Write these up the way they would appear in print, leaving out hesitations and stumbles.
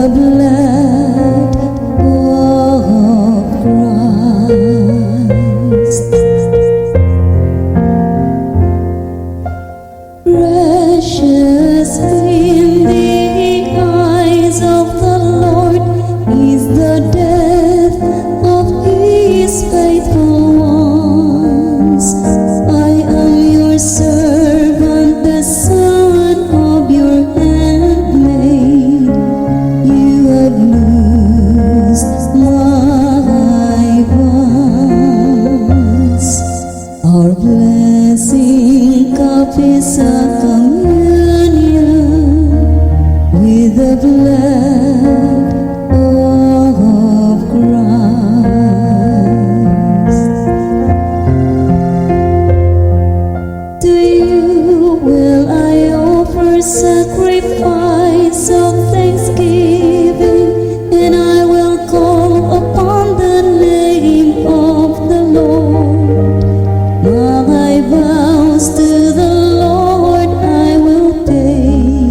the blood of Christ. Precious in the eyes of the Lord is the death of His faithful ones. I am your servant, the son of your handmaid. You have loosed my bonds. Our blessing cup is a communion with the blood of Christ. To you will I offer sacrifice of thanksgiving, and I will call upon the name of the Lord. My vows to the Lord I will pay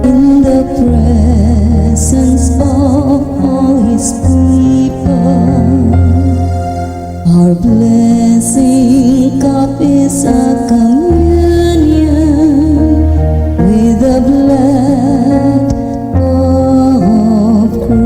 in the presence of all His people. Our blessing cup is a communion with the blood of Christ.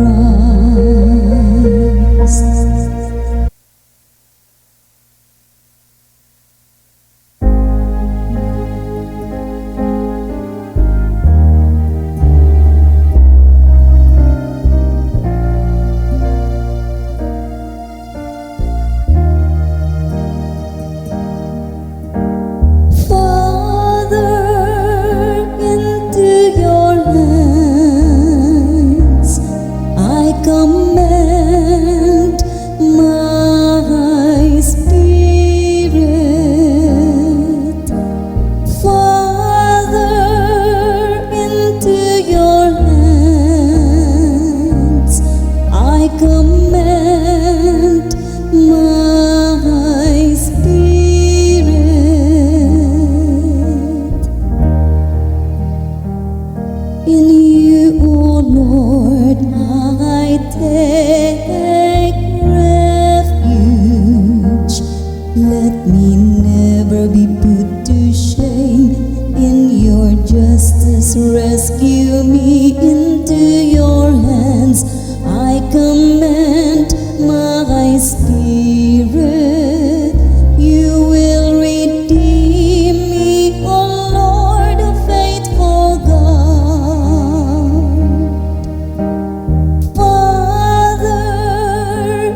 Let me never be put to shame. In your justice rescue me. Into your hands I commend my spirit. You will redeem me, O Lord, a faithful God. Father,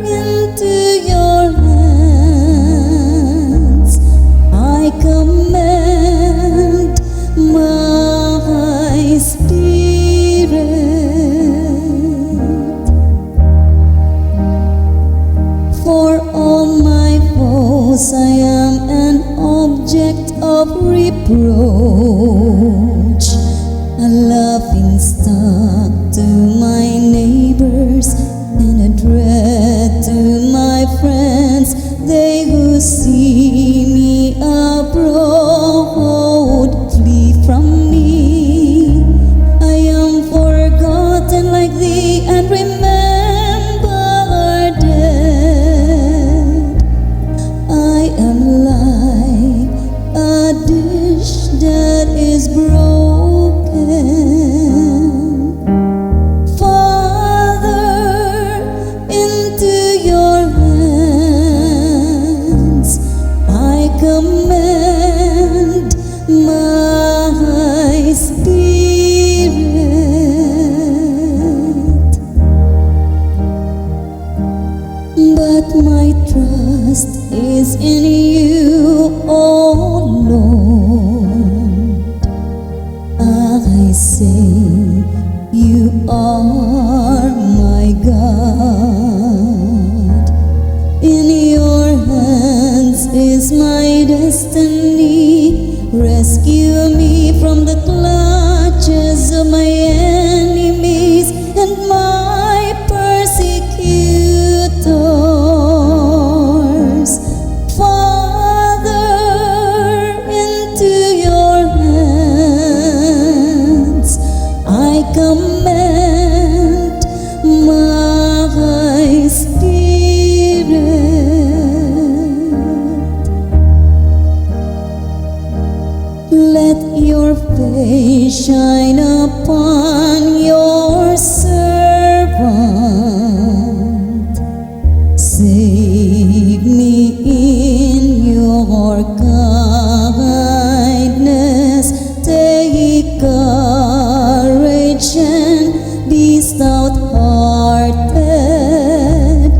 into your hands I commend my spirit. For all my foes I am an object of reproach, a laughing stock to my neighbors, and a dread to my friends. They who see me abroad flee from me. I am forgotten like thee, and remembered dead. I am like a dish that is broken. Father, into your hands I commend my spirit. But my trust is in you, O Lord. I say you are my God. In your hands is my destiny. Rescue me from the clutches of my enemies and my persecutors. Father, into your hands I commend shine upon your servant. Save me in your kindness. Take courage and be stout-hearted.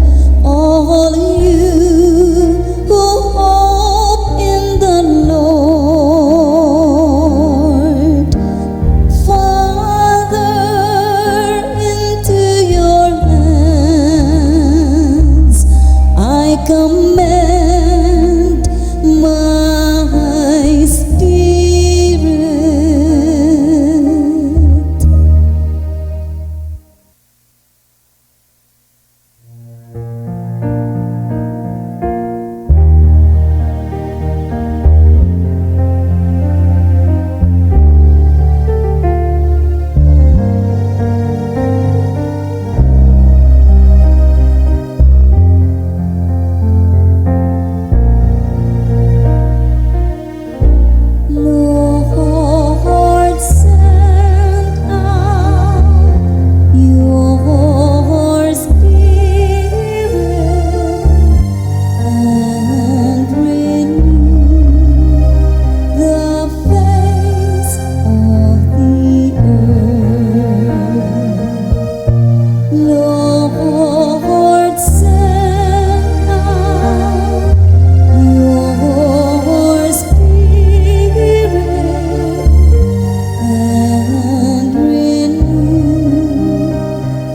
All you who hope in the Lord. Father, into your hands I commend my spirit. Lord, send out your Spirit and renew the face of the earth. Lord, send out your Spirit and renew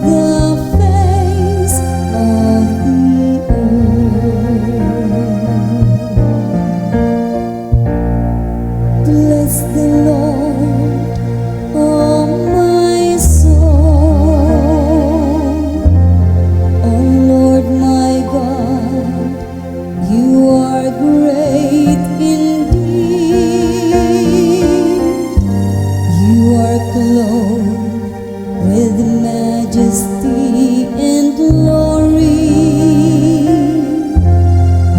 the face of the earth. Bless the Lord, oh my soul. Oh Lord my God, you are great indeed. You are clothed with majesty and glory,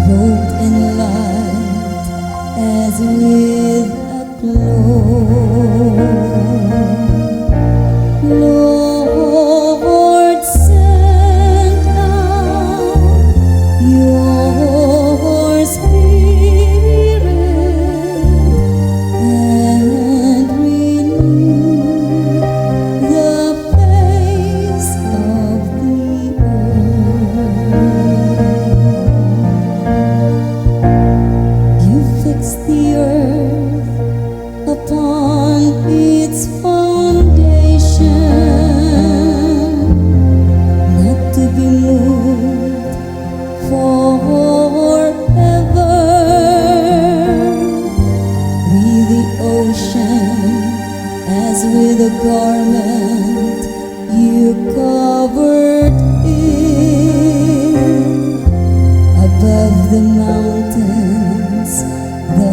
robed in light as with a cloak. Lord, send out your Spirit and renew the face of the earth. You fix the earth upon its foundation, not to be moved forever. With the ocean as with a garment, you covered it. Above the mountains, the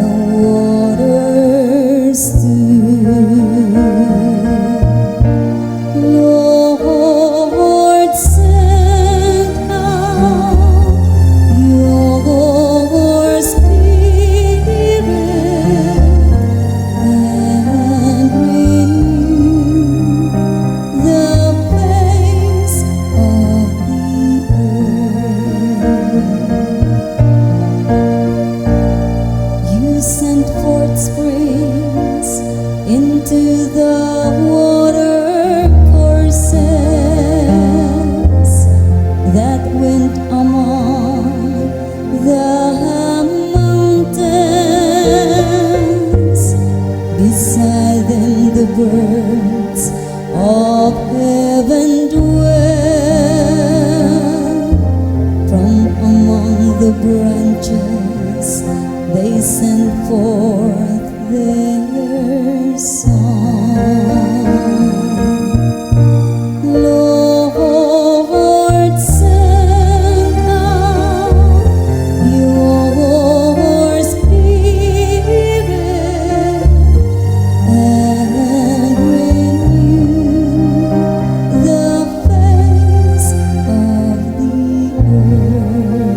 waters stood. Lord, send out your Spirit and renew the face of the earth. You sent forth springs into the water courses that went among the mountains. Beside them the birds of heaven dwell. From among the branches they send forth their song. Lord, send out your Spirit and renew the face of the earth.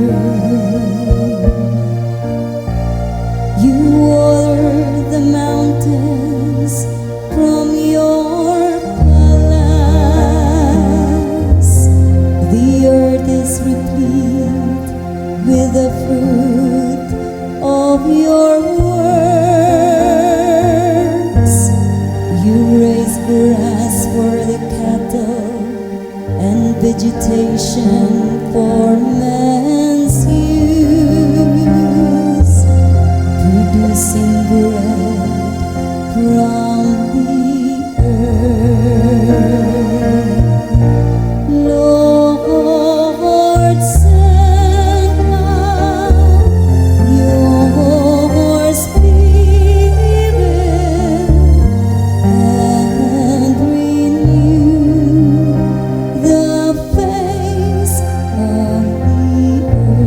vegetation for man's use, producing bread from the earth. Lord, send out your Spirit and renew the face of the earth.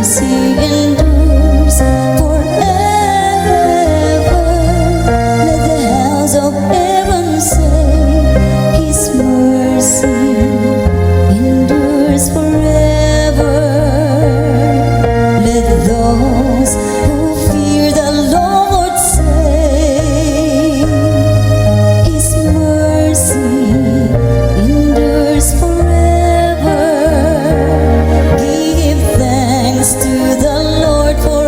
mercy endures forever. Let the house of Aaron say, His mercy endures forever. Let those who fear the Lord say, His mercy endures forever. Give thanks to the Lord, for